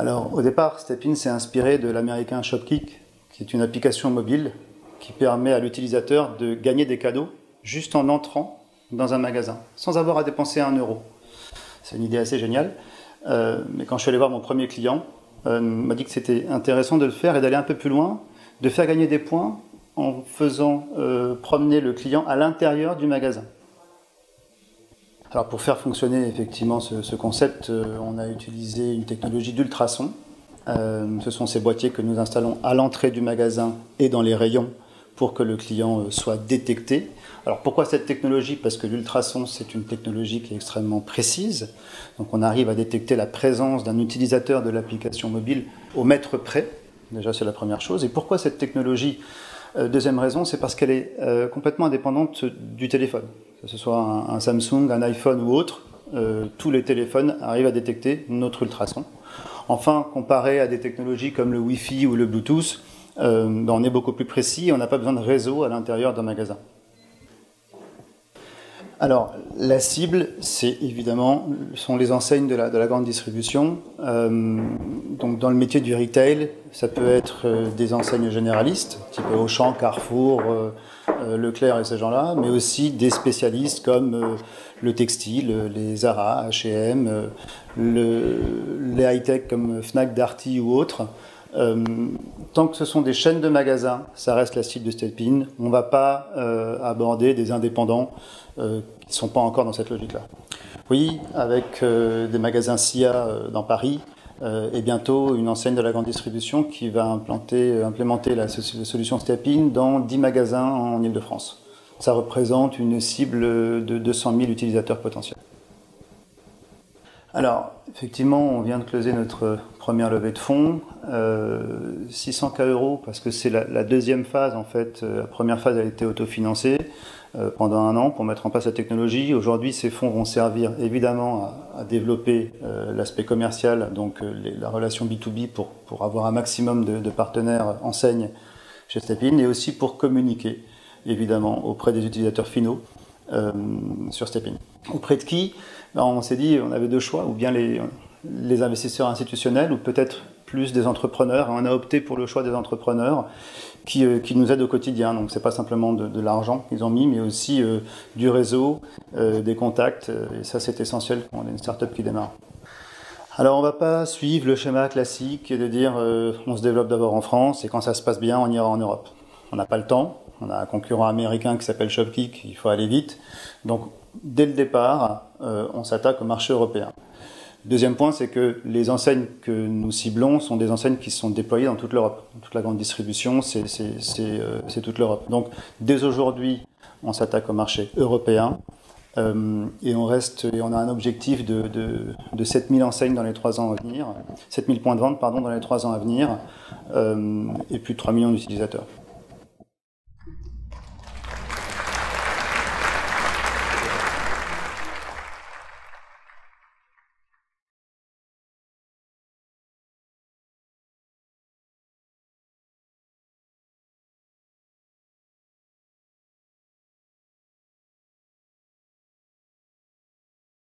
Alors, au départ, StepIn s'est inspiré de l'américain Shopkick, qui est une application mobile qui permet à l'utilisateur de gagner des cadeaux juste en entrant dans un magasin, sans avoir à dépenser 1 euro. C'est une idée assez géniale, mais quand je suis allé voir mon premier client, m'a dit que c'était intéressant de le faire et d'aller un peu plus loin, de faire gagner des points en faisant promener le client à l'intérieur du magasin. Alors pour faire fonctionner effectivement ce concept, on a utilisé une technologie d'ultrasons. Ce sont ces boîtiers que nous installons à l'entrée du magasin et dans les rayons pour que le client soit détecté. Alors pourquoi cette technologie? Parce que l'ultrason, c'est une technologie qui est extrêmement précise. Donc on arrive à détecter la présence d'un utilisateur de l'application mobile au mètre près. Déjà, c'est la première chose. Et pourquoi cette technologie? Deuxième raison, c'est parce qu'elle est complètement indépendante du téléphone. Que ce soit un Samsung, un iPhone ou autre, tous les téléphones arrivent à détecter notre ultrason. Enfin, comparé à des technologies comme le Wi-Fi ou le Bluetooth, on est beaucoup plus précis et on n'a pas besoin de réseau à l'intérieur d'un magasin. Alors, la cible, sont les enseignes de la grande distribution. Donc, dans le métier du retail, ça peut être des enseignes généralistes, type Auchan, Carrefour, Leclerc et ces gens-là, mais aussi des spécialistes comme le textile, les Zara, H&M, les high-tech comme Fnac, Darty ou autres. Tant que ce sont des chaînes de magasins, ça reste la cible de StepIn. On ne va pas aborder des indépendants qui ne sont pas encore dans cette logique-là. Oui, avec des magasins SIA dans Paris et bientôt une enseigne de la grande distribution qui va implémenter la solution StepIn dans 10 magasins en Île-de-France. Ça représente une cible de 200 000 utilisateurs potentiels. Alors, effectivement, on vient de closer notre première levée de fonds, 600 000 € parce que c'est la deuxième phase en fait. La première phase a été autofinancée pendant 1 an pour mettre en place la technologie. Aujourd'hui, ces fonds vont servir évidemment à développer l'aspect commercial, donc la relation B2B pour avoir un maximum de partenaires enseignes chez StepIn et aussi pour communiquer évidemment auprès des utilisateurs finaux sur StepIn. Auprès de qui? On s'est dit on avait 2 choix, ou bien les investisseurs institutionnels ou peut-être plus des entrepreneurs. On a opté pour le choix des entrepreneurs qui nous aident au quotidien. Donc c'est pas simplement de l'argent qu'ils ont mis, mais aussi du réseau, des contacts. Et ça c'est essentiel quand on est une start-up qui démarre. Alors on va pas suivre le schéma classique de dire on se développe d'abord en France et quand ça se passe bien on ira en Europe. On n'a pas le temps. On a un concurrent américain qui s'appelle Shopkick, il faut aller vite. Donc, dès le départ, on s'attaque au marché européen. Deuxième point, c'est que les enseignes que nous ciblons sont des enseignes qui sont déployées dans toute l'Europe. Toute la grande distribution, c'est toute l'Europe. Donc, dès aujourd'hui, on s'attaque au marché européen et on a un objectif de 7000 enseignes dans les 3 ans à venir, 7000 points de vente, pardon, dans les 3 ans à venir et plus de 3 millions d'utilisateurs.